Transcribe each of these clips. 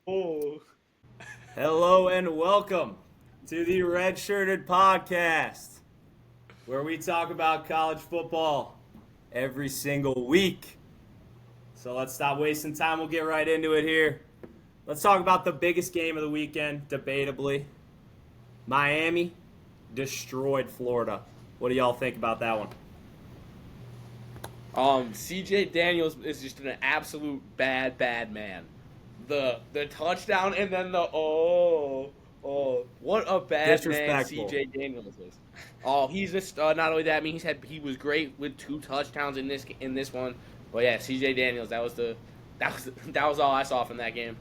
Oh, Hello and welcome to the Redshirted Podcast, where we talk about college football every single week. So let's stop wasting time. We'll get right into it here. Let's talk about the biggest game of the weekend, debatably. Miami destroyed Florida. What do y'all think about that one? CJ Daniels is just an absolute bad man. The touchdown and then what a bad man Disrespectful. CJ Daniels is. Oh, he's just not only that. I mean, he was great with 2 touchdowns in this one. But yeah, CJ Daniels. That was all I saw from that game.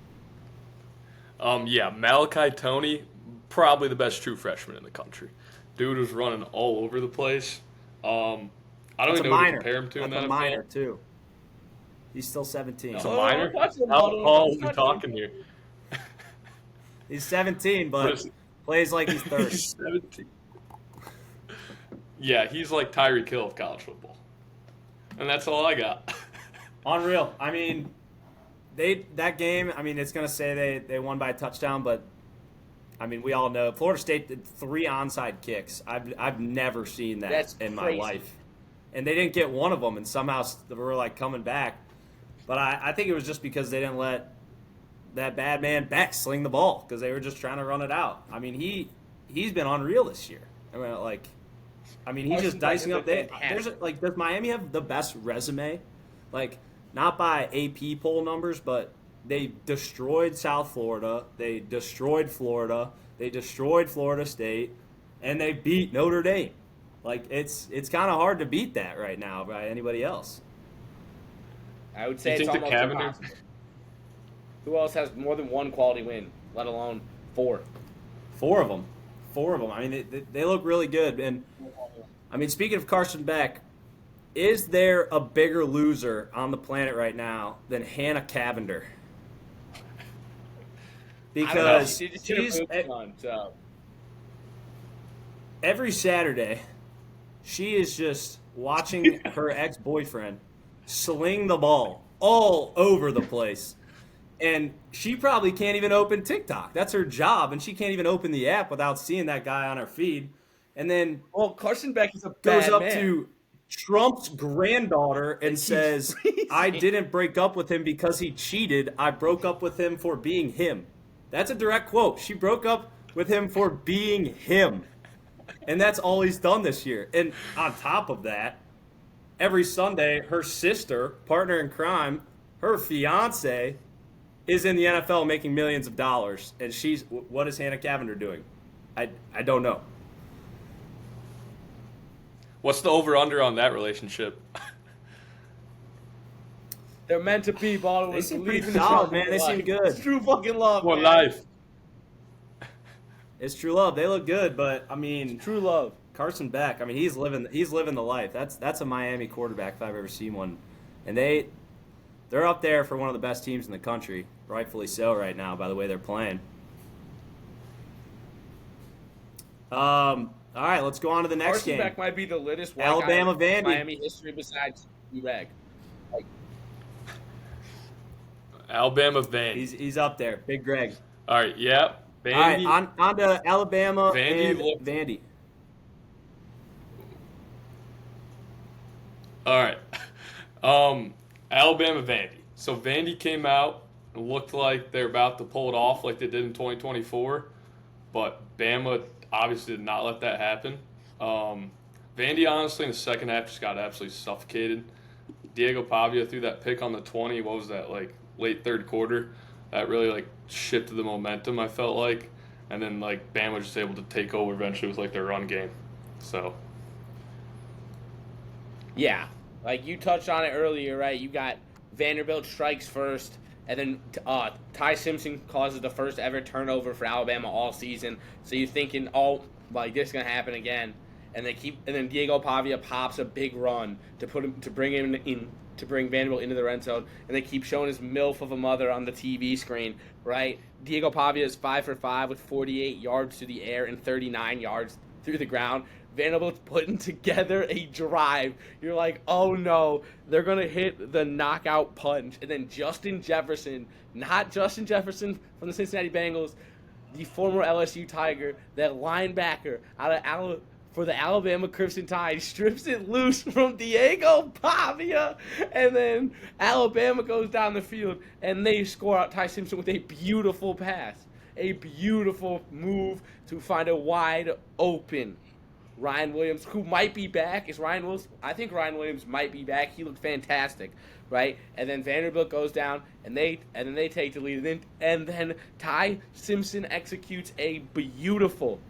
Yeah, Malachi Tony, probably the best true freshman in the country. Dude was running all over the place. I don't That's a even know who to minor. compare him to in That's the a minor, NFL. too. He's still 17. It's a Oh, don't minor. touch him, How Aldo. tall Don't are we touch him. talking here? He's 17, What but is plays like he's 30. he's 17. Yeah, he's like Tyreek Hill of college football, and that's all I got. Unreal. I mean, that game. I mean, it's gonna say they won by a touchdown, but I mean, we all know Florida State did 3 onside kicks. I've never seen that That's in my crazy. life, and they didn't get one of them, and somehow they were like coming back. But I think it was just because they didn't let that bad man Beck sling the ball because they were just trying to run it out. I mean, he's been unreal this year. I mean, he's just Carson Beck has dicing up. been There's fantastic. like, does Miami have the best resume? Like, not by AP poll numbers, but they destroyed South Florida. They destroyed Florida. They destroyed Florida State, and they beat Notre Dame. Like, it's kind of hard to beat that right now by anybody else. I would Do say you it's think the almost Cavaliers? impossible. Who else has more than one quality win, let alone 4? Four of them, four of them. I mean, they look really good. And I mean, speaking of Carson Beck, is there a bigger loser on the planet right now than Hannah Cavender? I don't know. Because She just should have she's moved on. So every Saturday, she is just watching her ex boyfriend sling the ball all over the place. And she probably can't even open TikTok. That's her job. And she can't even open the app without seeing that guy on her feed. And then well, Carson Beck is a goes bad up man. to Trump's granddaughter and He's says, I freezing. didn't break up with him because he cheated. I broke up with him for being him. That's a direct quote. She broke up with him for being him. And that's all he's done this year. And on top of that, every Sunday, her sister, partner in crime, her fiance, is in the NFL making millions of dollars. And what is Hannah Cavender doing? I don't know. What's the over under on that relationship? They're meant to be. Ball They was seem pretty believing in solid, Trump man. for They seem life. It's good. true fucking love, What man. life? It's true love. They look good, but I mean, True love. Carson Beck. I mean, he's living the life. That's a Miami quarterback if I've ever seen one, and they're up there for one of the best teams in the country, rightfully so right now. By the way they're playing. All right, let's go on to the next Carson game. Beck might be the littest white Alabama guy in Vandy. Miami history besides Beck. Like, Alabama Vandy. He's up there. Big Greg. All right, yeah, All right, Vandy. on to Alabama Vandy and looked. Vandy. All right, Alabama Vandy. So Vandy came out and looked like they're about to pull it off, like they did in 2024, but Bama obviously did not let that happen. Vandy honestly in the second half just got absolutely suffocated. Diego Pavia threw that pick on the 20. What was that, like late third quarter? That really like shifted the momentum, I felt like. And then like Bama was just able to take over eventually with like their run game. So yeah, like you touched on it earlier, right? You got Vanderbilt strikes first, and then Ty Simpson causes the first ever turnover for Alabama all season. So you're thinking, oh, like this is gonna happen again, and then Diego Pavia pops a big run to bring him in to bring Vanderbilt into the red zone, and they keep showing his milf of a mother on the TV screen, right? Diego Pavia is 5 for 5 with 48 yards to the air and 39 yards through the ground. Vanderbilt's putting together a drive. You're like, oh no, they're going to hit the knockout punch. And then Justin Jefferson, not Justin Jefferson from the Cincinnati Bengals, the former LSU Tiger, that linebacker for the Alabama Crimson Tide, strips it loose from Diego Pavia, and then Alabama goes down the field, and they score out Ty Simpson with a beautiful pass. A beautiful move to find a wide open Ryan Williams, who might be back. Is Ryan Williams? I think Ryan Williams might be back. He looked fantastic, right? And then Vanderbilt goes down, and then they take the lead, and then Ty Simpson executes a beautiful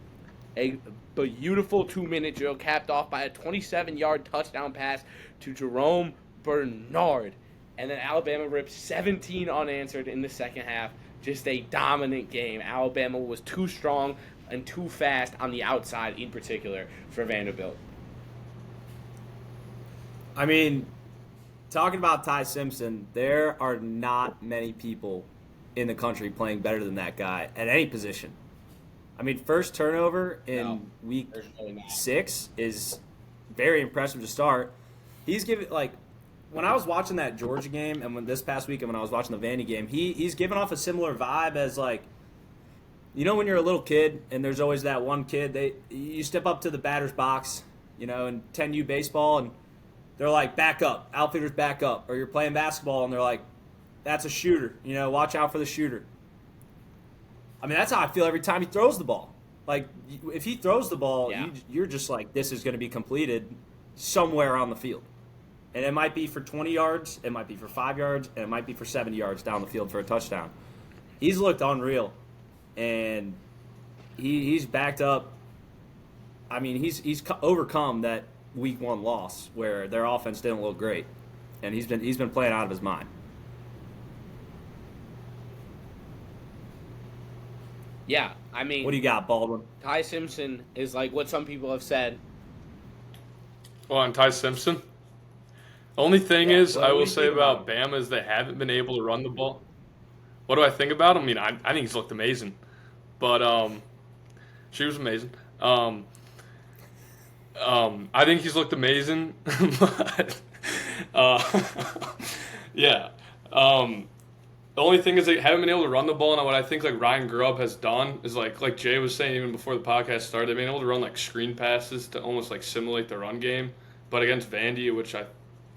2-minute drill, capped off by a 27-yard touchdown pass to Jerome Bernard, and then Alabama rips 17 unanswered in the second half. Just a dominant game. Alabama was too strong and too fast on the outside, in particular, for Vanderbilt. I mean, talking about Ty Simpson, there are not many people in the country playing better than that guy at any position. I mean, first turnover in week 6 is very impressive to start. He's giving, like, when I was watching that Georgia game and when this past weekend when I was watching the Vandy game, he's giving off a similar vibe as, like, you know when you're a little kid and there's always that one kid, you step up to the batter's box, you know, in 10U baseball, and they're like, back up, outfielders back up. Or you're playing basketball and they're like, that's a shooter, you know, watch out for the shooter. I mean, that's how I feel every time he throws the ball. Like, if he throws the ball, you're just like, this is going to be completed somewhere on the field. And it might be for 20 yards, it might be for 5 yards, and it might be for 70 yards down the field for a touchdown. He's looked unreal. And he's backed up. I mean, he's overcome that week 1 loss where their offense didn't look great. And he's been playing out of his mind. Yeah, I mean, what do you got, Baldwin? Ty Simpson is like what some people have said. Well, on Ty Simpson, only thing is, I will say about Bama is they haven't been able to run the ball. What do I think about him? I mean, I think he's looked amazing, but she was amazing. I think he's looked amazing, but yeah. The only thing is they haven't been able to run the ball, and what I think like Ryan Grubb has done is like Jay was saying even before the podcast started, they've been able to run like screen passes to almost like simulate the run game. But against Vandy,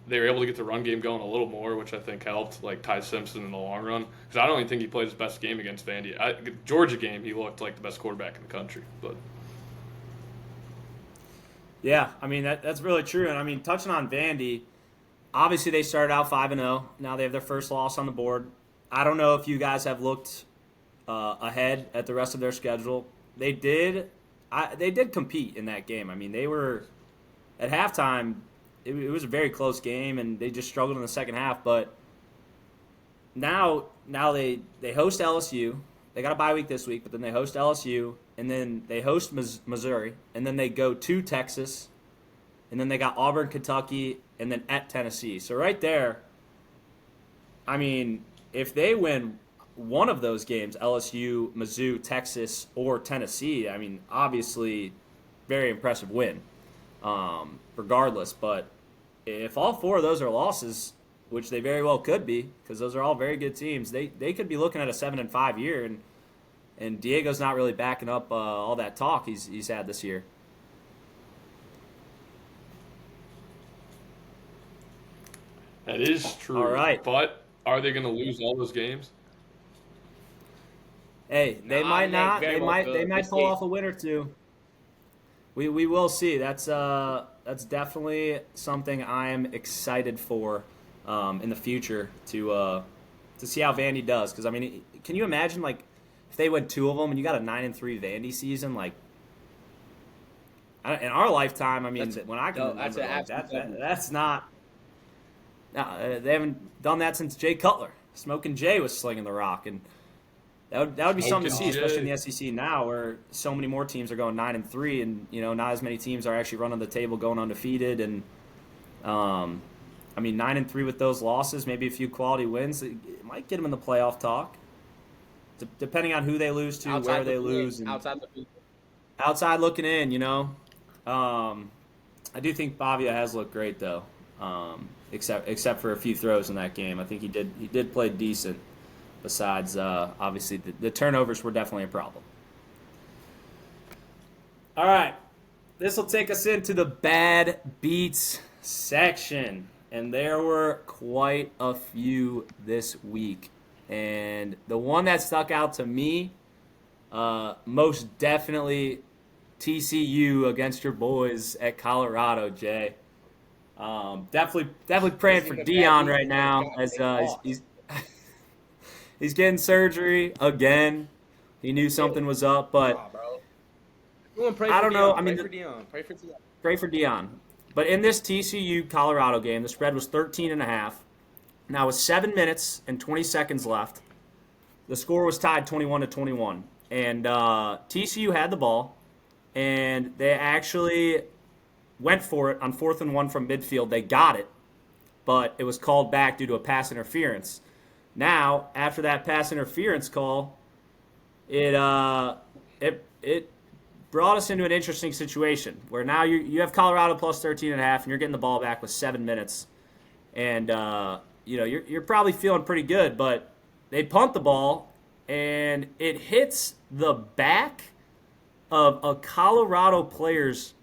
they were able to get the run game going a little more, which I think helped like Ty Simpson in the long run. Because I don't even think he played his best game against Vandy. Georgia game, he looked like the best quarterback in the country. But yeah, I mean that's really true. And I mean, touching on Vandy, obviously they started out 5-0. Now they have their first loss on the board. I don't know if you guys have looked ahead at the rest of their schedule. They did compete in that game. I mean, they were at halftime. It was a very close game, and they just struggled in the second half. But now they host LSU. They got a bye week this week, but then they host LSU, and then they host Missouri, and then they go to Texas, and then they got Auburn, Kentucky, and then at Tennessee. So right there, I mean, if they win one of those games, LSU, Mizzou, Texas, or Tennessee, I mean, obviously, very impressive win, regardless. But if all 4 of those are losses, which they very well could be, because those are all very good teams, they could be looking at a 7-5 year, and Diego's not really backing up all that talk he's had this year. that is true. All right. But are they going to lose all those games? Hey, they might not. They might pull off a win or two. We will see. That's definitely something I am excited for in the future to see how Vandy does. Because I mean, can you imagine like if they win 2 of them and you got a 9-3 Vandy season? Like in our lifetime, I mean, when I can remember, that's not. No, they haven't done that since Jay Cutler. Smoking Jay was slinging the rock, and that would be something to see, especially in the SEC now, where so many more teams are going 9-3, and not as many teams are actually running the table, going undefeated. And I mean, 9-3 with those losses, maybe a few quality wins, it might get them in the playoff talk, depending on who they lose to, where they lose, and outside looking in. I do think Pavia has looked great though, except for a few throws in that game. I think he did play decent. Besides, obviously, the turnovers were definitely a problem. All right, this will take us into the bad beats section, and there were quite a few this week. And the one that stuck out to me, most definitely TCU against your boys at Colorado, Jay. Definitely praying for Dion right now as he's getting surgery again. He knew something was up, but I don't know. I mean, pray for Dion. But in this TCU Colorado game, the spread was 13.5. Now with 7 minutes and 20 seconds left, the score was tied 21-21, and TCU had the ball, and they actually went for it on 4th and 1 from midfield. They got it, but it was called back due to a pass interference. Now, after that pass interference call, it brought us into an interesting situation where now you have Colorado plus 13.5, and you're getting the ball back with 7 minutes, and you're probably feeling pretty good, but they punt the ball, and it hits the back of a Colorado player's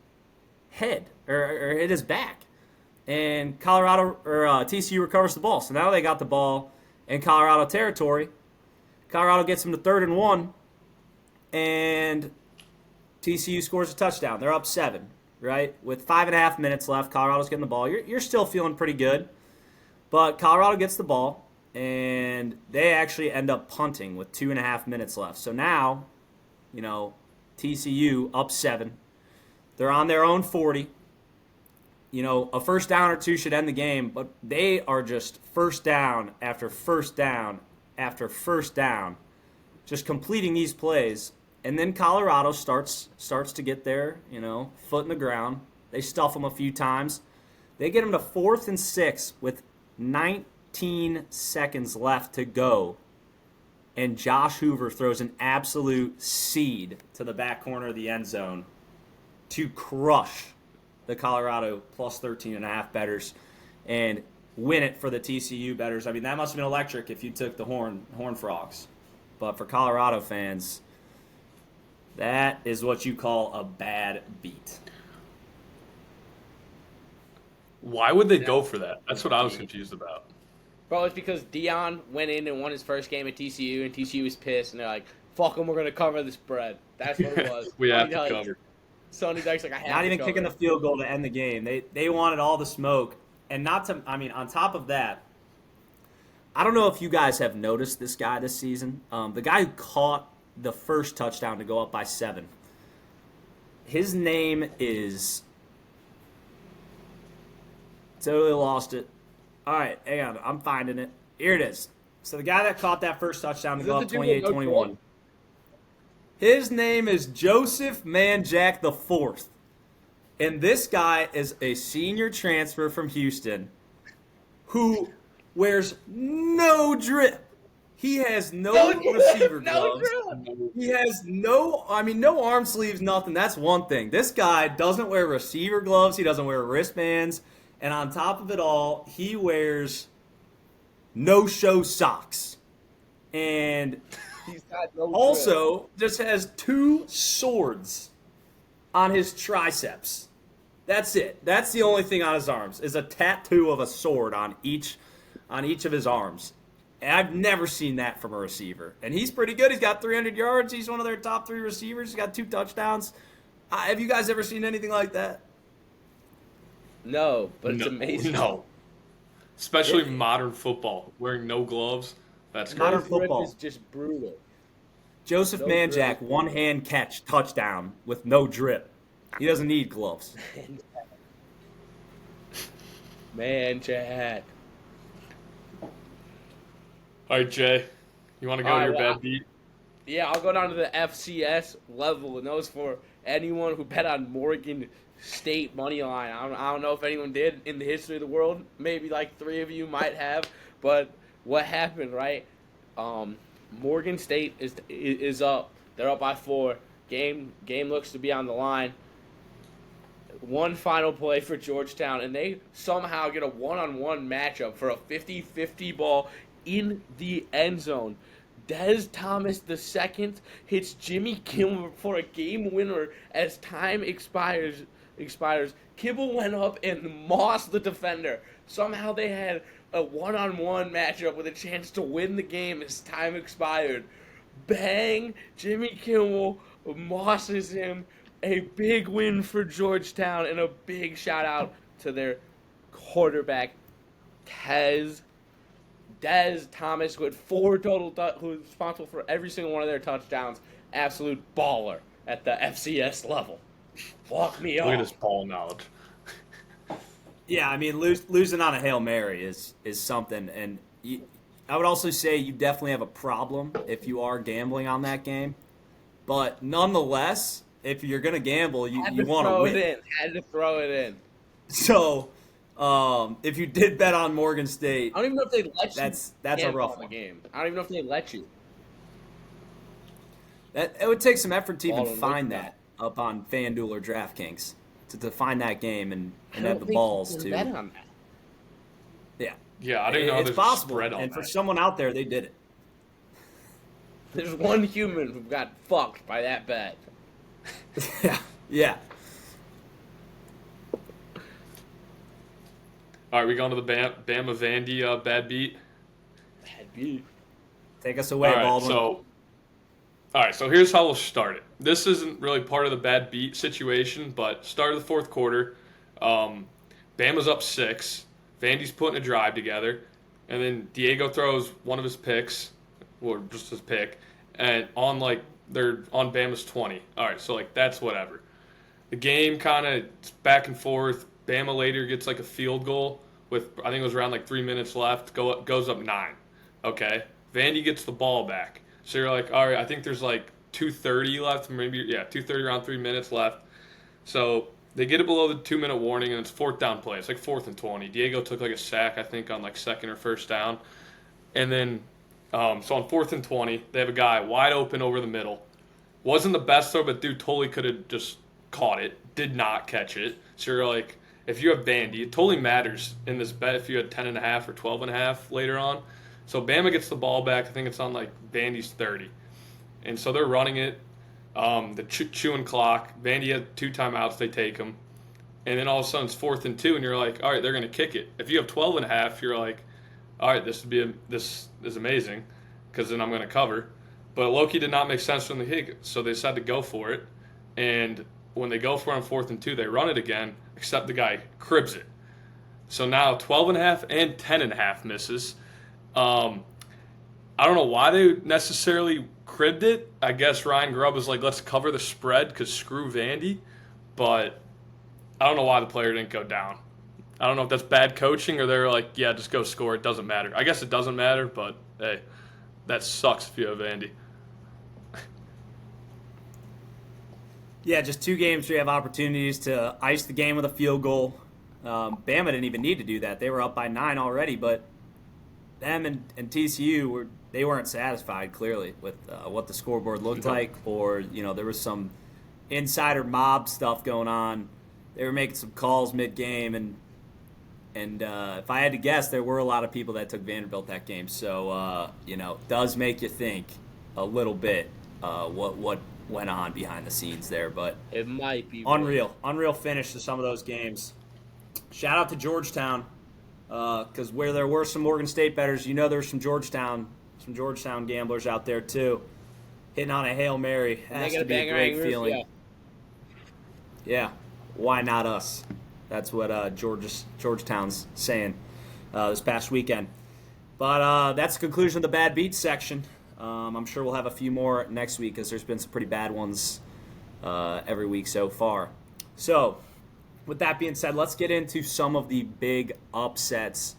head or hit his back, and TCU recovers the ball. So now they got the ball in Colorado territory. Colorado gets them to 3rd and 1, and TCU scores a touchdown. They're up 7, right? With 5.5 minutes left, Colorado's getting the ball. You're still feeling pretty good, but Colorado gets the ball, and they actually end up punting with 2.5 minutes left. So now, TCU up 7. They're on their own 40. A first down or two should end the game, but they are just first down after first down after first down, just completing these plays. And then Colorado starts to get their, foot in the ground. They stuff them a few times. They get them to 4th and 6 with 19 seconds left to go. And Josh Hoover throws an absolute seed to the back corner of the end zone to crush the Colorado plus 13.5 bettors and win it for the TCU bettors. I mean, that must have been electric if you took the Horned Frogs. But for Colorado fans, that is what you call a bad beat. Why would they go for that? That's what I was confused about. Bro, it's because Dion went in and won his first game at TCU, and TCU was pissed, and they're like, fuck them, we're going to cover the spread. That's what it was. We have to cover. Sonny Dykes like, I have Not to even cover. kicking the field goal to end the game. They wanted all the smoke. And on top of that, I don't know if you guys have noticed this guy this season. The guy who caught the first touchdown to go up by 7. His name is... Totally lost it. All right, hang on. I'm finding it. Here it is. So the guy that caught that first touchdown to go up 28-21. His name is Joseph Manjack IV. And this guy is a senior transfer from Houston who wears no drip. He has no receiver gloves. He has no arm sleeves, nothing. That's one thing. This guy doesn't wear receiver gloves. He doesn't wear wristbands. And on top of it all, he wears no-show socks. And He's got no also just has 2 swords on his triceps. That's it. That's the only thing on his arms, is a tattoo of a sword on each of his arms. And I've never seen that from a receiver. And he's pretty good. He's got 300 yards. He's one of their top 3 receivers. He's got 2 touchdowns. Have you guys ever seen anything like that? No, but it's amazing. No. Especially modern football. Wearing no gloves. That's crazy. Modern football is just brutal. Joseph Manjack, one-hand catch, touchdown with no drip. He doesn't need gloves. Manjack. All right, Jay. You want to go to your bad beat? Yeah, I'll go down to the FCS level, and those for anyone who bet on Morgan State money line. I don't know if anyone did in the history of the world. Maybe like 3 of you might have, but what happened, right? Morgan State is up. They're up by 4. Game looks to be on the line. one final play for Georgetown, and they somehow get a one-on-one matchup for a 50-50 ball in the end zone. Des Thomas II hits Jimmy Kimmel for a game winner as time expires. Kibble went up and mossed the defender. Somehow they had a one-on-one matchup with a chance to win the game as time expired. Bang! Jimmy Kimmel mosses him. A big win for Georgetown and a big shout out to their quarterback, Des Thomas, who had 4 total, who was responsible for every single one of their touchdowns. Absolute baller at the FCS level. Walk me off. Look at his ball knowledge. Yeah, I mean, losing on a Hail Mary is something. And I would also say you definitely have a problem if you are gambling on that game. But nonetheless, if you're going to gamble, you want to win. Had to throw it in. So, if you did bet on Morgan State, I don't even know if they let you. That's a rough one. Game. I don't even know if they let you. It would take some effort to even find that up on FanDuel or DraftKings to find that game and have the balls to bet on that. Yeah. Yeah, I didn't know it's there's possible. a spread on and that. for someone out there, they did it. There's one human who got fucked by that bet. Yeah. All right, we going to the Bama Vandy bad beat. Bad beat. Take us away, Baldwin. All right, so here's how we'll start it. This isn't really part of the bad beat situation, but start of the fourth quarter, Bama's up 6. Vandy's putting a drive together, and then Diego throws one of his picks, or just his pick, and they're on Bama's 20. All right, so that's whatever. The game kind of back and forth. Bama later gets a field goal with, I think it was around 3 minutes left, goes up 9. Okay, Vandy gets the ball back. So you're like, all right, I think there's 2:30 left, maybe, 2:30, around 3 minutes left. So they get it below the 2-minute warning, and it's 4th down play. It's 4th and 20. Diego took a sack, I think, on 2nd or 1st down. And then, so on 4th and 20, they have a guy wide open over the middle. Wasn't the best throw, but dude totally could have just caught it. Did not catch it. So you're like, if you have Vandy, it totally matters in this bet if you had 10.5 or 12.5 later on. So Bama gets the ball back. I think it's on Vandy's 30. And so they're running it. The chewing clock. Vandy had 2 timeouts. They take them. And then all of a sudden it's 4th and 2, and you're like, all right, they're going to kick it. If you have 12.5, you're like, all right, this is amazing because then I'm going to cover. But Loki did not make sense from the kick, so they decided to go for it. And when they go for it on 4th and 2, they run it again, except the guy cribs it. So now 12.5 and 10.5 misses. I don't know why they necessarily cribbed it. I guess Ryan Grubb was like, let's cover the spread because screw Vandy. But I don't know why the player didn't go down. I don't know if that's bad coaching or they're like, yeah, just go score. It doesn't matter. I guess it doesn't matter, but hey, that sucks if you have Vandy. Yeah, just 2 games where you have opportunities to ice the game with a field goal. Bama didn't even need to do that. They were up by 9 already, but them and TCU they weren't satisfied clearly with what the scoreboard looked like, or there was some insider mob stuff going on. They were making some calls mid-game, and if I had to guess, there were a lot of people that took Vanderbilt that game. So it does make you think a little bit what went on behind the scenes there, but it might be unreal finish to some of those games. Shout out to Georgetown. Because where there were some Morgan State bettors, there's some Georgetown gamblers out there too, hitting on a Hail Mary. Has to be a great feeling. Yeah, why not us? That's what Georgetown's saying this past weekend. But that's the conclusion of the bad beats section. I'm sure we'll have a few more next week because there's been some pretty bad ones every week so far. So, with that being said, let's get into some of the big upsets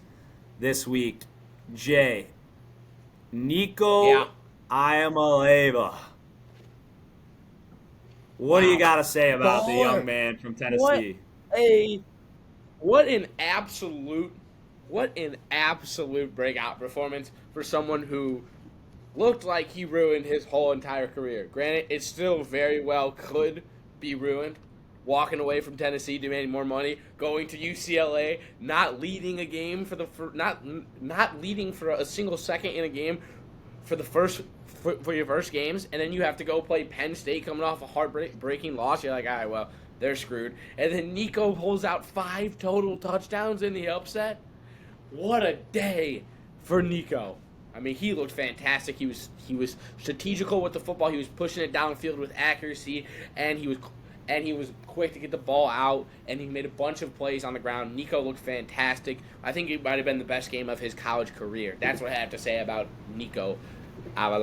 this week. Jay, Nico Iamaleava. What do you got to say about the young man from Tennessee? What an absolute breakout performance for someone who looked like he ruined his whole entire career. Granted, it still very well could be ruined, walking away from Tennessee, demanding more money, going to UCLA, not leading a game not leading for a single second in a game for your first games, and then you have to go play Penn State coming off a heartbreaking loss. You're like, all right, well, they're screwed. And then Nico pulls out 5 total touchdowns in the upset. What a day for Nico. I mean, he looked fantastic. He was strategical with the football. He was pushing it downfield with accuracy, and he was quick to get the ball out, and he made a bunch of plays on the ground. Nico looked fantastic. I think it might have been the best game of his college career. That's what I have to say about Nico. Someone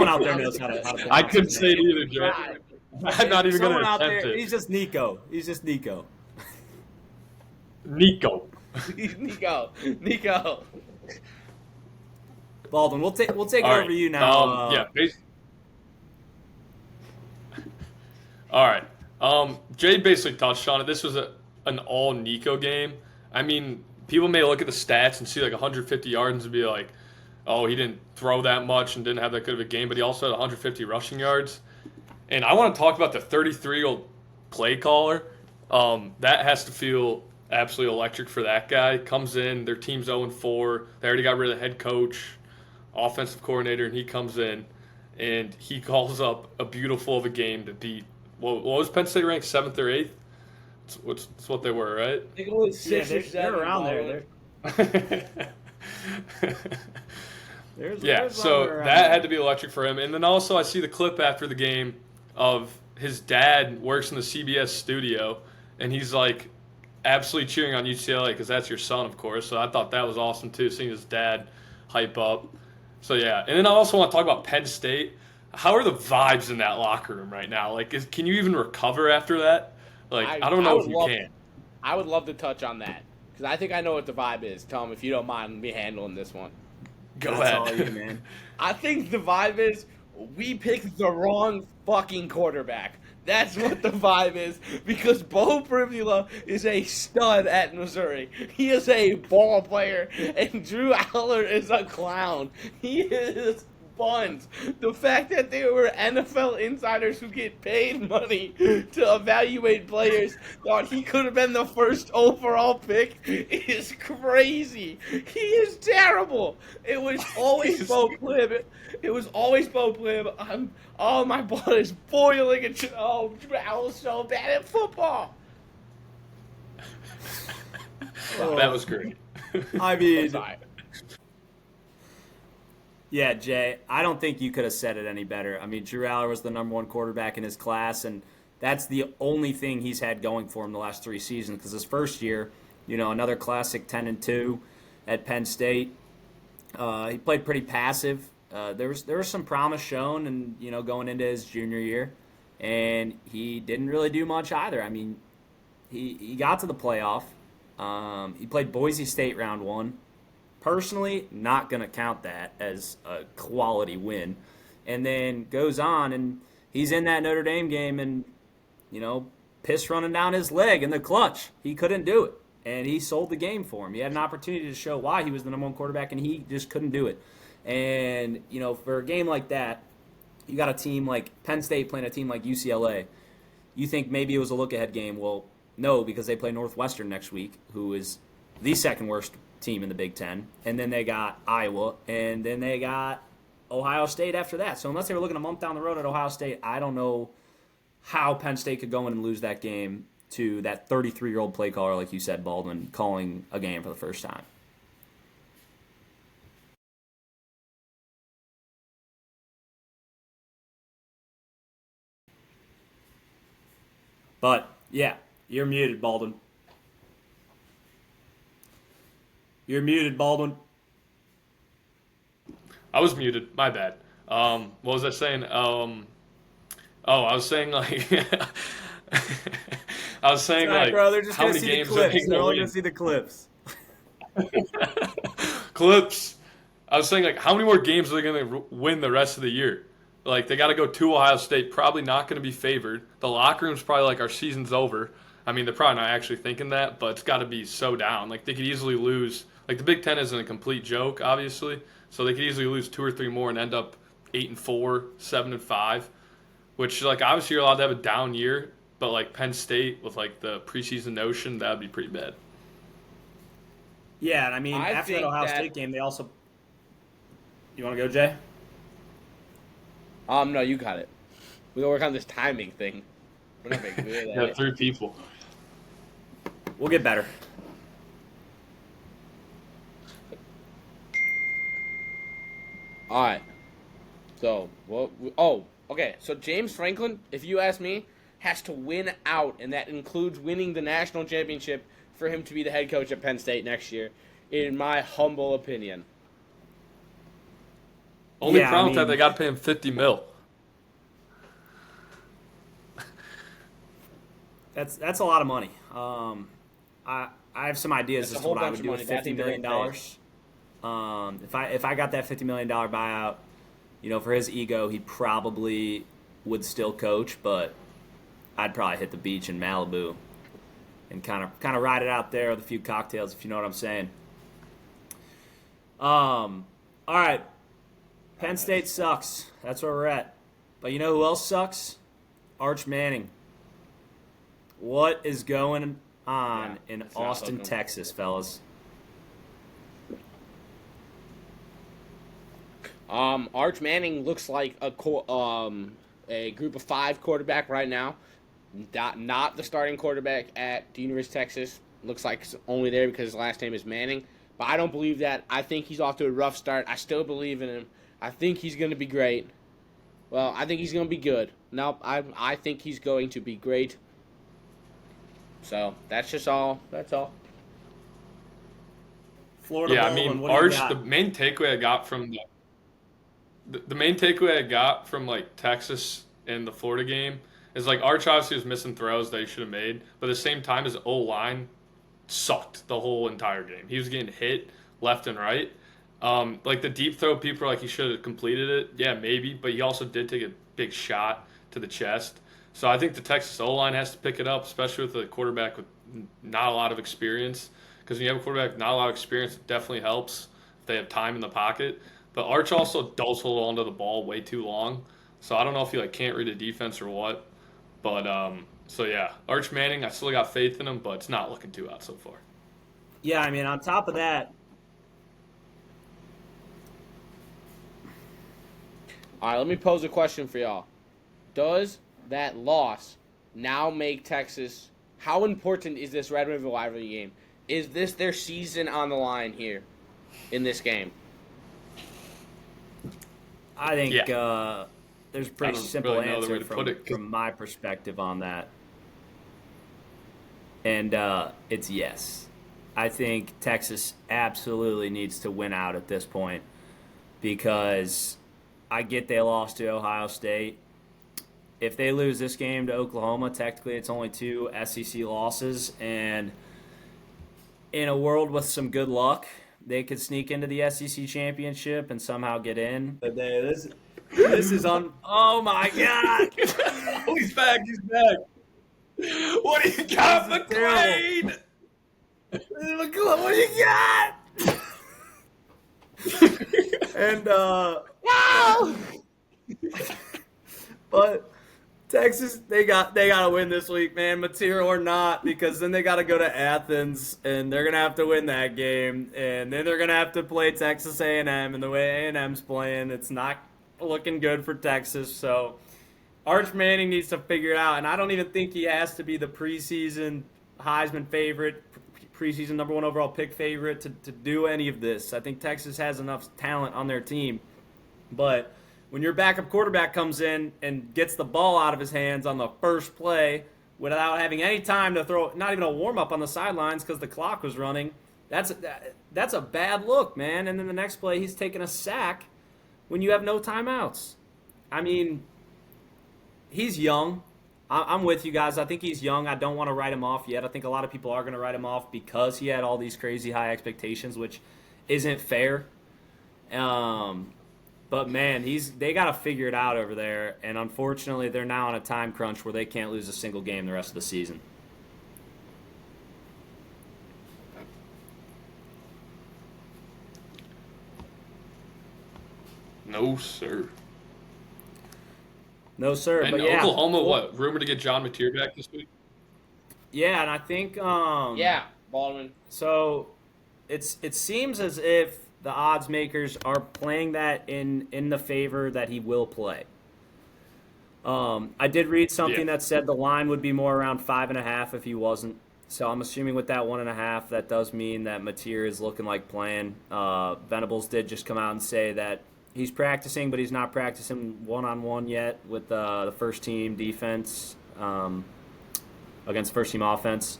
out there knows how to I couldn't say it either, Jay. I'm not even going Someone to out attempt there, it. he's just Nico. Nico. Nico. Baldwin, we'll take it All over right. to you now. All right. Jay basically touched on it. This was an all Nico game. I mean, people may look at the stats and see like 150 yards and be like, oh, he didn't throw that much and didn't have that good of a game, but he also had 150 rushing yards. And I want to talk about the 33-year-old play caller. That has to feel absolutely electric for that guy. Comes in, their team's 0-4. They already got rid of the head coach, offensive coordinator, and he comes in and he calls up a beautiful of a game to beat. What was Penn State ranked 7th or 8th? It's what they were, right? I think it was 6 or 7. They're around there. So that had to be electric for him. And then also I see the clip after the game of his dad works in the CBS studio, and he's like absolutely cheering on UCLA because that's your son, of course. So I thought that was awesome too, seeing his dad hype up. So yeah, and then I also want to talk about Penn State. How are the vibes in that locker room right now? Like, can you even recover after that? Like, I don't know if you can. I would love to touch on that because I think I know what the vibe is. Tom, if you don't mind me handling this one. Go That's ahead. all you, man. I think the vibe is we picked the wrong fucking quarterback. That's what the vibe is because Bo Pribula is a stud at Missouri. He is a ball player, and Drew Aller is a clown. He is buns. The fact that they were NFL insiders who get paid money to evaluate players thought he could have been the first overall pick is crazy. He is terrible. It was always Bo Plib. It was always Bo Plib. My blood is boiling. I was so bad at football. That was great. I mean, Sorry. yeah, Jay, I don't think you could have said it any better. I mean, Drew Aller was the number 1 quarterback in his class, and that's the only thing he's had going for him the last 3 seasons. Because his first year, another classic 10-2 at Penn State. He played pretty passive. There was some promise shown, and going into his junior year, and he didn't really do much either. I mean, he got to the playoff. He played Boise State round 1. Personally, not going to count that as a quality win. And then goes on, and he's in that Notre Dame game, and, piss running down his leg in the clutch. He couldn't do it. And he sold the game for him. He had an opportunity to show why he was the number 1 quarterback, and he just couldn't do it. And, for a game like that, you got a team like Penn State playing a team like UCLA. You think maybe it was a look-ahead game. Well, no, because they play Northwestern next week, who is the second worst team in the Big Ten, and then they got Iowa, and then they got Ohio State after that. So unless they were looking a month down the road at Ohio State, I don't know how Penn State could go in and lose that game to that 33-year-old play caller, like you said, Baldwin, calling a game for the first time. But, yeah, you're muted, Baldwin. You're muted, Baldwin. I was muted. My bad. What was I saying? I was saying like, Bro, they're just how gonna many see the games are clips. they They're only gonna gonna see the clips. clips? I was saying like, how many more games are they gonna win the rest of the year? Like they got to go to Ohio State. Probably not going to be favored. The locker room's probably like our season's over. I mean, they're probably not actually thinking that, but it's got to be so down. Like they could easily lose. Like the Big Ten isn't a complete joke, obviously. So they could easily lose 2 or 3 more and end up 8-4, 7-5, which like obviously you're allowed to have a down year, but like Penn State with like the preseason notion, that would be pretty bad. Yeah, and I mean, I after that think Ohio that State game, they also. You want to go, Jay? no, you got it. We gotta work on this timing thing. We're not very good at Yeah, it. 3 people. We'll get better. All right. So, what? Oh, okay. So James Franklin, if you ask me, has to win out, and that includes winning the national championship for him to be the head coach at Penn State next year, in my humble opinion. Only Yeah, I problem with that, mean- they got to pay him $50 million. That's a lot of money. I have some ideas That's a as to whole what I bunch would of do with money. That $50 thing million. doesn't If I got that $50 million buyout, for his ego, he probably would still coach, but I'd probably hit the beach in Malibu and kind of ride it out there with a few cocktails, if you know what I'm saying. All right, Penn State sucks. That's where we're at. But you know who else sucks? Arch Manning. What is going on in it's not Austin, looking Texas, fellas? Arch Manning looks like a group of 5 quarterback right now. Not the starting quarterback at the University of Texas. Looks like it's only there because his last name is Manning. But I don't believe that. I think he's off to a rough start. I still believe in him. I think he's going to be great. Well, I think he's going to be good. No, I think he's going to be great. So that's just all. That's all. Florida Yeah, I Bowling, mean, what do you Arch, got? the main takeaway I got from the main takeaway I got from like Texas and the Florida game is like Arch obviously was missing throws that he should have made, but at the same time his O line sucked the whole entire game. He was getting hit left and right. Like the deep throw, people are like he should have completed it. Yeah, maybe, but he also did take a big shot to the chest. So I think the Texas O line has to pick it up, especially with a quarterback with not a lot of experience. Because when you have a quarterback with not a lot of experience, it definitely helps if they have time in the pocket. But Arch also does hold onto the ball way too long. So I don't know if he like can't read a defense or what. But so yeah, Arch Manning, I still got faith in him, but it's not looking too hot so far. Yeah, I mean, on top of that, All right, let me pose a question for y'all. Does that loss now make Texas? How important is this Red River rivalry game? Is this their season on the line here in this game? I think Yeah. there's a pretty I don't simple really know the way answer to put it. from my perspective on that. And it's yes. I think Texas absolutely needs to win out at this point because I get they lost to Ohio State. If they lose this game to Oklahoma, technically it's only 2 SEC losses. And in a world with some good luck, they could sneak into the SEC championship and somehow get in. But this is on. Oh my God! Oh, he's back. He's back. What do you got, This is McLean? What do you got? And but Texas, they gotta win this week, man, material or not, because then they gotta go to Athens and they're gonna have to win that game, and then they're gonna have to play Texas A&M, and the way A&M's playing, it's not looking good for Texas. So Arch Manning needs to figure it out, and I don't even think he has to be the preseason Heisman favorite, preseason number 1 overall pick favorite to do any of this. I think Texas has enough talent on their team, but when your backup quarterback comes in and gets the ball out of his hands on the first play without having any time to throw, not even a warm-up on the sidelines because the clock was running, that's a bad look, man. And then the next play, he's taking a sack when you have no timeouts. I mean, he's young. I'm with you guys. I think he's young. I don't want to write him off yet. I think a lot of people are going to write him off because he had all these crazy high expectations, which isn't fair. But man, they got to figure it out over there, and unfortunately, they're now on a time crunch where they can't lose a single game the rest of the season. No, sir. No, sir. And But yeah, Oklahoma, what? Rumored to get John Mateer back this week? yeah, and I think Yeah, Baldwin. so it seems as if the odds makers are playing that in the favor that he will play. I did read something Yeah. that said the line would be more around 5.5 if he wasn't. So I'm assuming with that 1.5, that does mean that Mateer is looking like playing. Venables did just come out and say that he's practicing, but he's not practicing one-on-one yet with the first team defense against first team offense.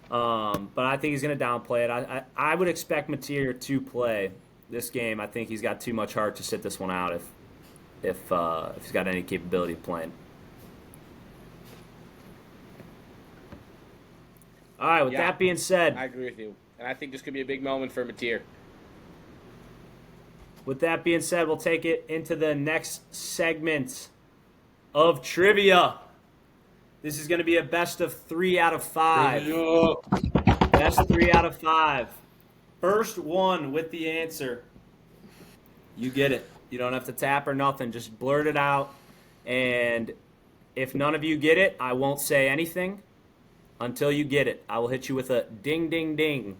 But I think he's going to downplay it. I would expect Mateer to play this game. I think he's got too much heart to sit this one out if he's got any capability of playing. All right, with Yeah. that being said, I agree with you, and I think this could be a big moment for Mateer. we'll take it into the next segment of trivia. This is going to be a best of 3 out of 5. Best 3 out of 5. First one with the answer. You get it. You don't have to tap or nothing. Just blurt it out. And if none of you get it, I won't say anything until you get it. I will hit you with a ding, ding, ding.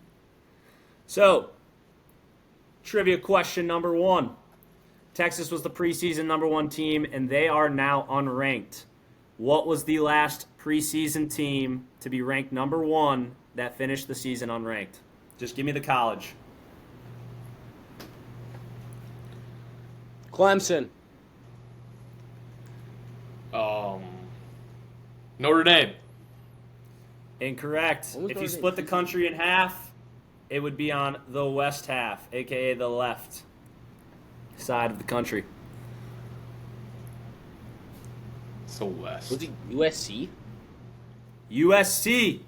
So, trivia question number 1. Texas was the preseason number 1 team, and they are now unranked. What was the last preseason team to be ranked number 1 that finished the season unranked? Just give me the college. Clemson. Notre Dame. Incorrect. What was If you Notre split the Dame? country in half, it would be on the west half, aka the left side of the country. So West. Was it USC? USC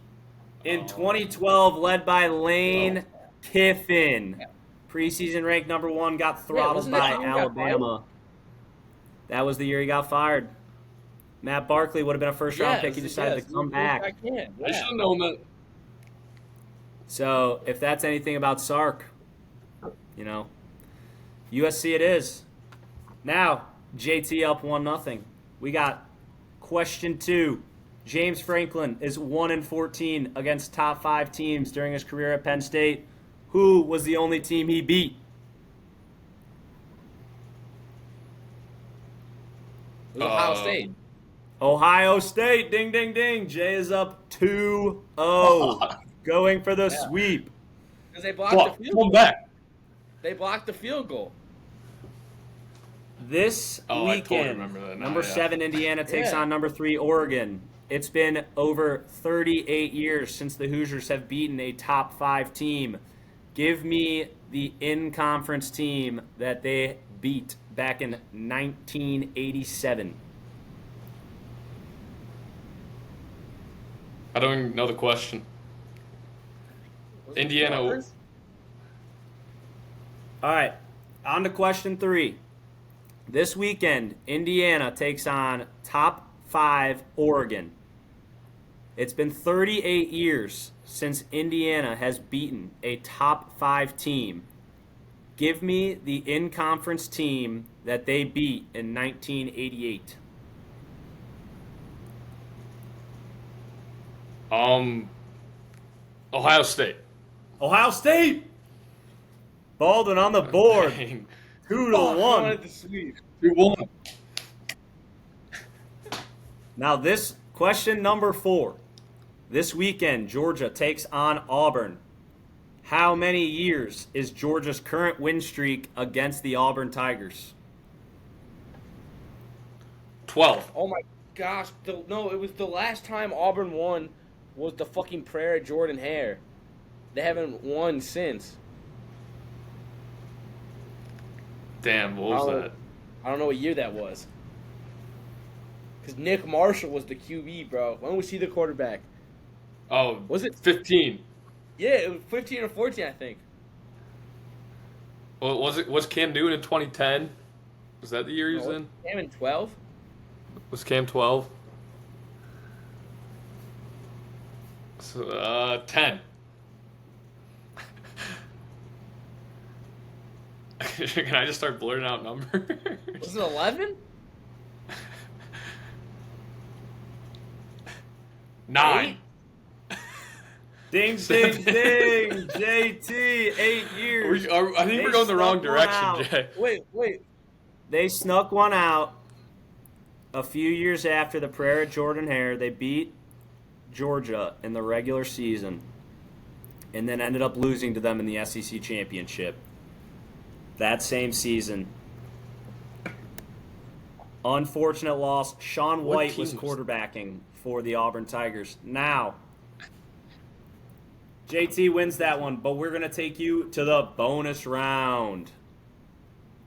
in 2012, led by Lane Kiffin. Yeah. Preseason ranked number 1, got throttled wasn't that by the year he got Alabama. That was the year he got fired. Matt Barkley would have been a first-round pick. He decided to come back. I should have known that. So if that's anything about Sark, USC it is. Now, JT up 1-0. We got question 2. James Franklin is 1-14 against top 5 teams during his career at Penn State. Who was the only team he beat? It was Ohio State. Ohio State. Ding, ding, ding. Jay is up 2-0. Going for the sweep. Because they blocked the field goal. back. They blocked the field goal. This I totally weekend, remember that now, number yeah. 7 Indiana takes Yeah. on number 3 Oregon. It's been over 38 years since the Hoosiers have beaten a top 5 team. Give me the in-conference team that they beat back in 1987. I don't even know the question. Was it Indiana. Rutgers? All right, on to question 3. This weekend, Indiana takes on top 5 Oregon. It's been 38 years since Indiana has beaten a top 5 team. Give me the in-conference team that they beat in 1988. Ohio State. Ohio State! Baldwin on the board. Dang. 2-1. The sweep. 2-1. Now this question number 4. This weekend, Georgia takes on Auburn. How many years is Georgia's current win streak against the Auburn Tigers? 12. Oh my gosh. No, it was the last time Auburn won was the fucking prayer of Jordan Hare. They haven't won since. Damn, what was that? I don't know what year that was. Because Nick Marshall was the QB, bro. When was he the quarterback? Oh, Was it? 15. Yeah, it was 15 or 14, I think. Well, was Cam Newton in 2010? Was that the year he was in? Cam in 12? Was Cam 12? So, 10. Can I just start blurting out numbers? Was it 11? 9. Ding, ding, ding. JT, 8 years. I think we're going the wrong direction, Jay. Wait. They snuck one out a few years after the prayer of Jordan Hare. They beat Georgia in the regular season and then ended up losing to them in the SEC championship that same season. Unfortunate loss. Sean White was quarterbacking for the Auburn Tigers. Now, JT wins that one, but we're going to take you to the bonus round.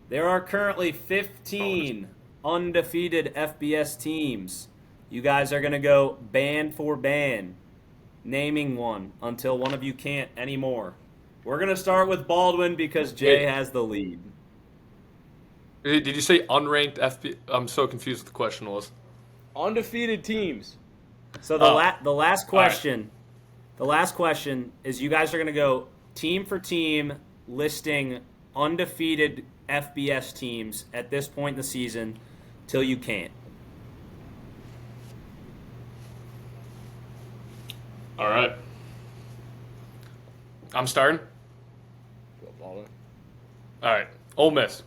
There are currently 15 undefeated FBS teams. You guys are going to go band for band, naming one until one of you can't anymore. We're going to start with Baldwin because Jay has the lead. Did you say unranked FBS? I'm so confused what the question was. Undefeated teams. So the last question, the last question is you guys are going to go team for team listing undefeated FBS teams at this point in the season till you can't. All right. I'm starting. All right. Ole Miss.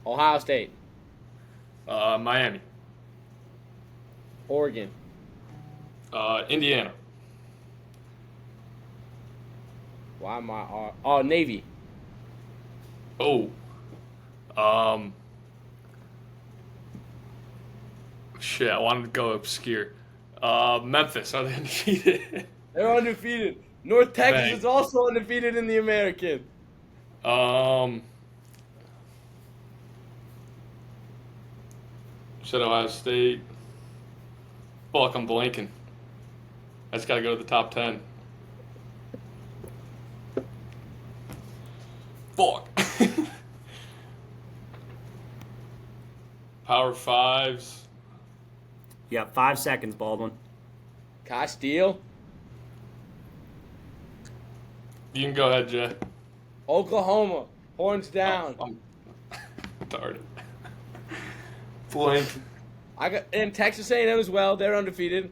Ohio State. Miami. Oregon. Indiana. Why am I? Oh, Navy. Oh. Shit, I wanted to go obscure. Memphis, are they undefeated? They're undefeated. North Texas Bang. is also undefeated in the American. Said Ohio State. Fuck, I'm blanking. I just gotta go to the top 10. Fuck. Power fives. You got 5 seconds, Baldwin. Castile. You can go ahead, Jay. Oklahoma. Horns down. I'm retarded. Blank. And Texas A&M as well. They're undefeated.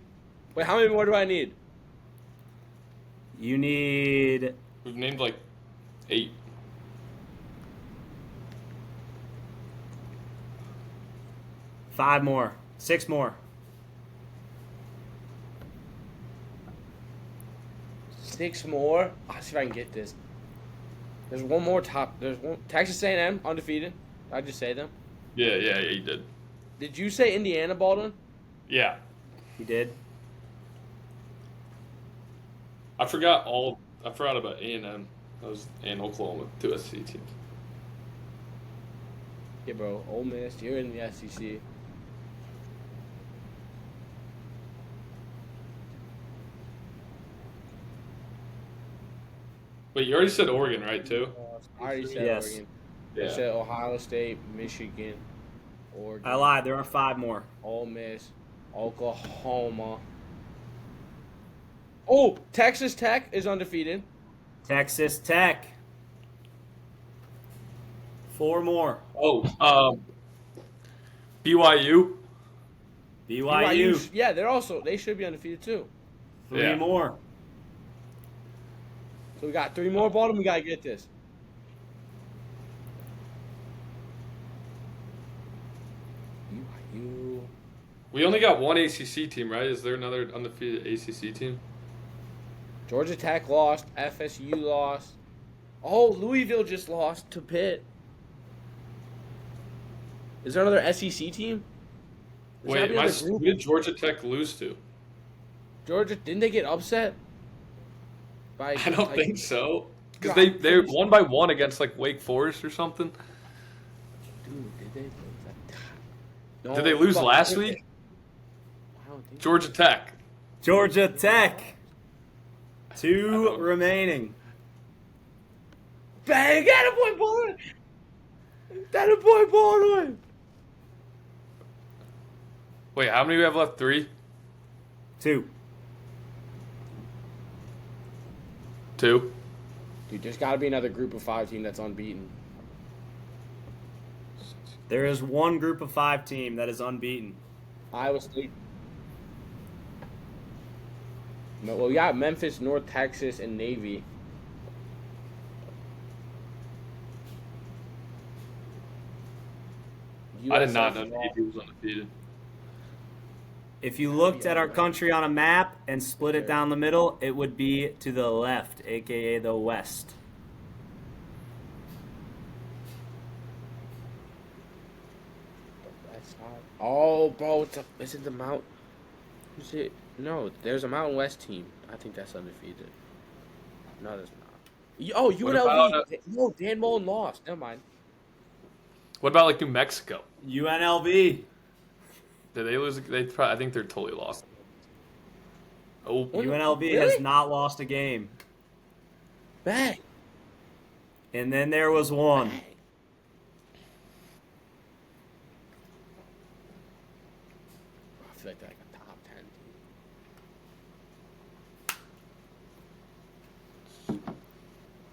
Wait, how many more do I need? You need We've named like 8. five more, 6 more. 6 more. I'll see if I can get this. There's one more top. There's one. Texas A&M undefeated. Did I just say them? Yeah, you did. Did you say Indiana, Baldwin? Yeah. He did. I forgot about A&M. That was and Oklahoma, 2 SEC teams. Yeah, bro. Ole Miss. You're in the SEC. Wait, you already said Oregon, right, too? I already said Yes. Oregon. Yeah. I said Ohio State, Michigan, Oregon. I lied. There are 5 more. Ole Miss, Oklahoma. Oh, Texas Tech is undefeated. Texas Tech. 4 more. Oh, BYU. BYU. Yeah, they should be undefeated too. 3 Yeah. more. So we got 3 more, Baltimore. We gotta get this. BYU. We only got one ACC team, right? Is there another undefeated ACC team? Georgia Tech lost. FSU lost. Oh, Louisville just lost to Pitt. Is there another SEC team? Is Wait, that the other who did Georgia Tech lose to? Georgia, didn't they get upset? By, I don't like, think so. Because God, they pretty won by 1 against like Wake Forest or something. Dude, did they? No, Did they lose fuck, last did they? week? I don't think Georgia Tech. Georgia Tech. 2 remaining. Bang! That a boy Baldwin! That a boy Baldwin! Wait, how many do we have left? 3? 2. 2. Dude, there's got to be another group of 5 team that's unbeaten. There is one group of 5 team that is unbeaten. Iowa State. Well, we got Memphis, North Texas, and Navy. I did not know USF Navy was undefeated. If you looked at our country on a map and split it down the middle, it would be to the left, aka the west. Oh, bro, is it the Mount? Is it? No, there's a Mountain West team. I think that's undefeated. No, there's not. Oh, What about, UNLV. No, Dan Mullen lost. Never mind. What about like New Mexico? UNLV. Did they lose? I think they're totally lost. Oh, UNLV Really? has not lost a game. Bang. And then there was one. Bang. I feel like they're like a top 10 team.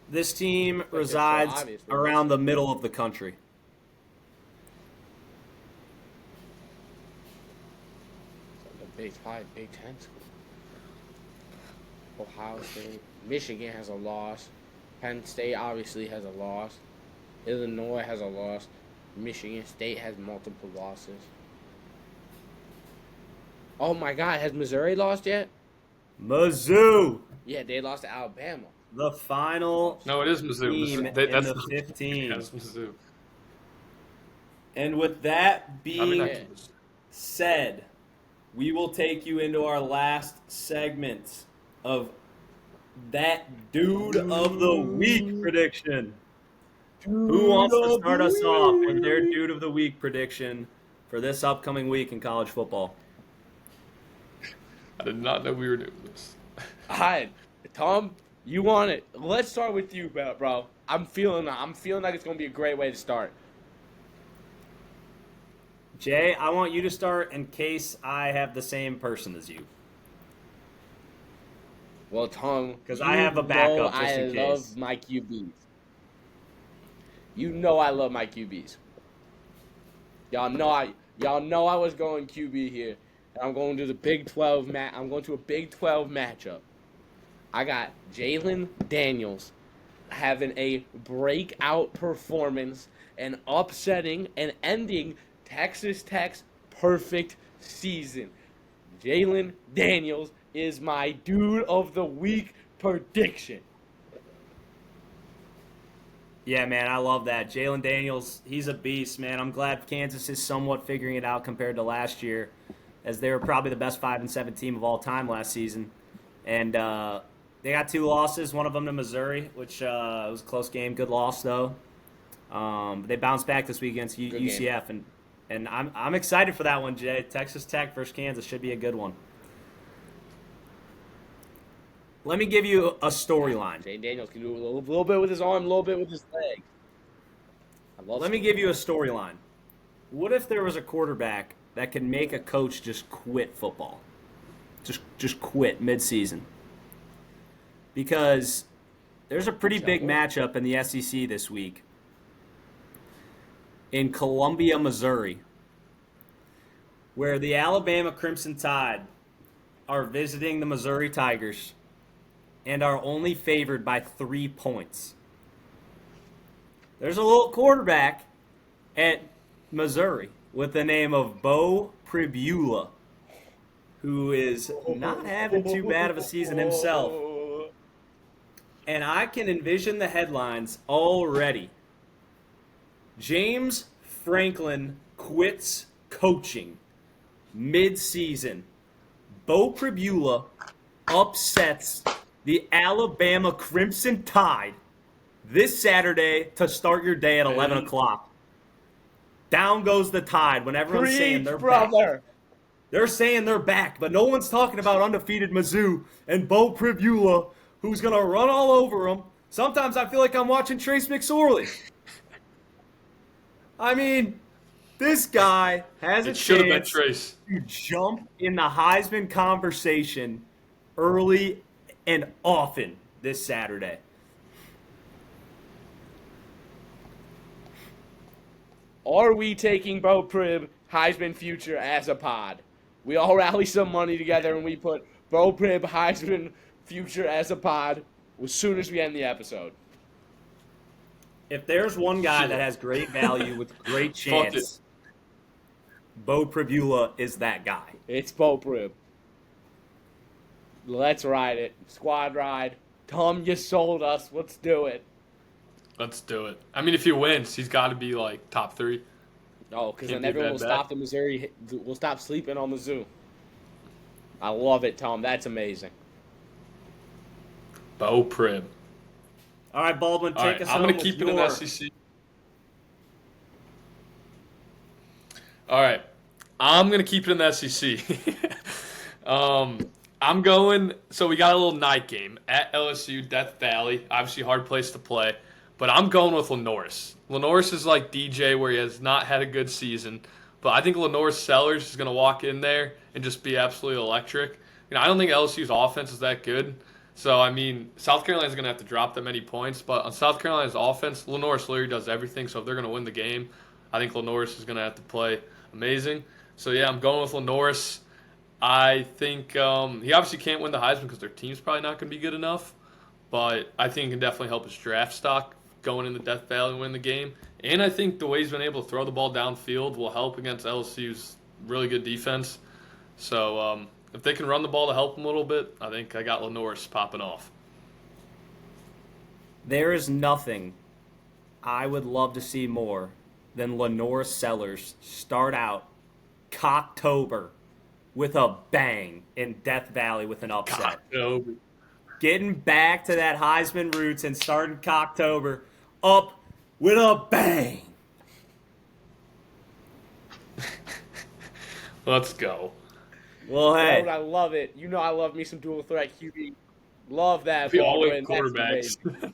This team they're so resides obvious, but around the middle of the country. It's probably Big Ten school. Ohio State. Michigan has a loss. Penn State obviously has a loss. Illinois has a loss. Michigan State has multiple losses. Oh my God, has Missouri lost yet? Mizzou, Yeah, they lost to Alabama. the final no, it is Mizzou. team in That's the 15. Yeah, it's Mizzou. And with that I mean, being not Yeah. Mizzou. said, we will take you into our last segment of that Dude of the Week prediction. Who wants to start us off with their Dude of the Week prediction for this upcoming week in college football? I did not know we were doing this. Alright, Tom, you want it. Let's start with you, bro. I'm feeling like it's gonna be a great way to start. Jay, I want you to start in case I have the same person as you. Well, Tom, 'Cause I have a backup just in I case. love my QBs. You know I love my QBs. Y'all know I was going QB here. And I'm going to the Big 12 I'm going to a Big 12 matchup. I got Jalen Daniels having a breakout performance and upsetting and ending Texas Tech's perfect season. Jalen Daniels is my Dude of the Week prediction. Yeah, man, I love that. Jalen Daniels, he's a beast, man. I'm glad Kansas is somewhat figuring it out compared to last year, as they were probably the best 5-7 team of all time last season. And they got 2 losses, one of them to Missouri, which was a close game. Good loss, though. They bounced back this week against UCF, and I'm excited for that one, Jay. Texas Tech versus Kansas should be a good one. Let me give you a storyline. Jalen Daniels can do a little bit with his arm, a little bit with his leg. Let me give you a storyline. What if there was a quarterback that could make a coach just quit football? Just quit mid-season. Because there's a pretty big matchup in the SEC this week in Columbia, Missouri, where the Alabama Crimson Tide are visiting the Missouri Tigers and are only favored by 3 points. There's a little quarterback at Missouri with the name of Bo Pribula, who is not having too bad of a season himself. And I can envision the headlines already. James Franklin quits coaching mid-season. Bo Pribula upsets the Alabama Crimson Tide this Saturday to start your day at 11 o'clock. Down goes the Tide when everyone's saying they're back. They're saying they're back, but no one's talking about undefeated Mizzou and Bo Pribula, who's going to run all over them. Sometimes I feel like I'm watching Trace McSorley. I mean, this guy has a should have been chance Trace. to jump in the Heisman conversation early and often this Saturday. Are we taking Bo Prib Heisman future as a pod? We all rally some money together and we put Bo Prib Heisman future as a pod as soon as we end the episode. If there's one guy that has great value with great chance, Bo Pribula is that guy. It's Bo Prib. Let's ride it. Squad ride. Tom, you sold us. Let's do it. Let's do it. I mean, if he wins, he's got to be like top 3. Oh, because then Can't be a everyone bad will bet. stop the Missouri. We'll stop sleeping on Mizzou. I love it, Tom. That's amazing. Bo Prib. All right, Baldwin, All take right, us I'm home going to with keep it in your... the SEC. All right, I'm going to keep it in the SEC. I'm going, so we got a little night game at LSU, Death Valley. Obviously, hard place to play. But I'm going with Lenoris. Lenoris is like DJ where he has not had a good season. But I think Lenoris Sellers is going to walk in there and just be absolutely electric. I don't think LSU's offense is that good. So, I mean, South Carolina's going to have to drop that many points. But on South Carolina's offense, Lenoris literally does everything. So if they're going to win the game, I think Lenoris is going to have to play amazing. So, yeah, I'm going with Lenoris. I think he obviously can't win the Heisman because their team's probably not going to be good enough. But I think it can definitely help his draft stock going into Death Valley and win the game. And I think the way he's been able to throw the ball downfield will help against LSU's really good defense. So if they can run the ball to help him a little bit, I think I got Lenoris popping off. There is nothing I would love to see more than Lenoris Sellers start out Cocktober with a bang in Death Valley with an upset. Cocktober. Getting back to that Heisman roots and starting Cocktober up with a bang. Let's go. Well, hey. I love it. You know I love me some dual threat QB. Love that. We all Baldwin. like That's quarterbacks. amazing.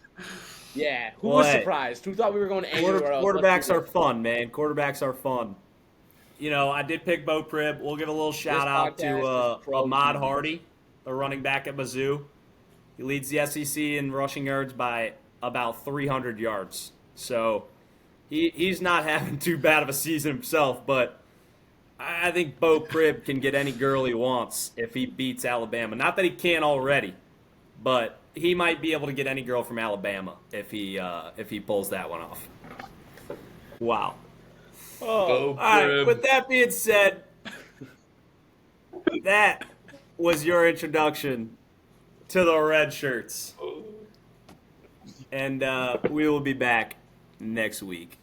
Yeah. Who Well, was hey. surprised? Who thought we were going anywhere else? Quarterbacks are fun, man. Quarterbacks are fun. You know, I did pick Bo Prib. We'll give a little shout out to podcast is pro Ahmad QB. Hardy, the running back at Mizzou. He leads the SEC in rushing yards by about 300 yards. So he's not having too bad of a season himself, but I think Bo Prib can get any girl he wants if he beats Alabama. Not that he can't already, but he might be able to get any girl from Alabama if he pulls that one off. Wow. Oh, Bo All right, Prib. with that being said, that was your introduction to the Red Shirts. And we will be back next week.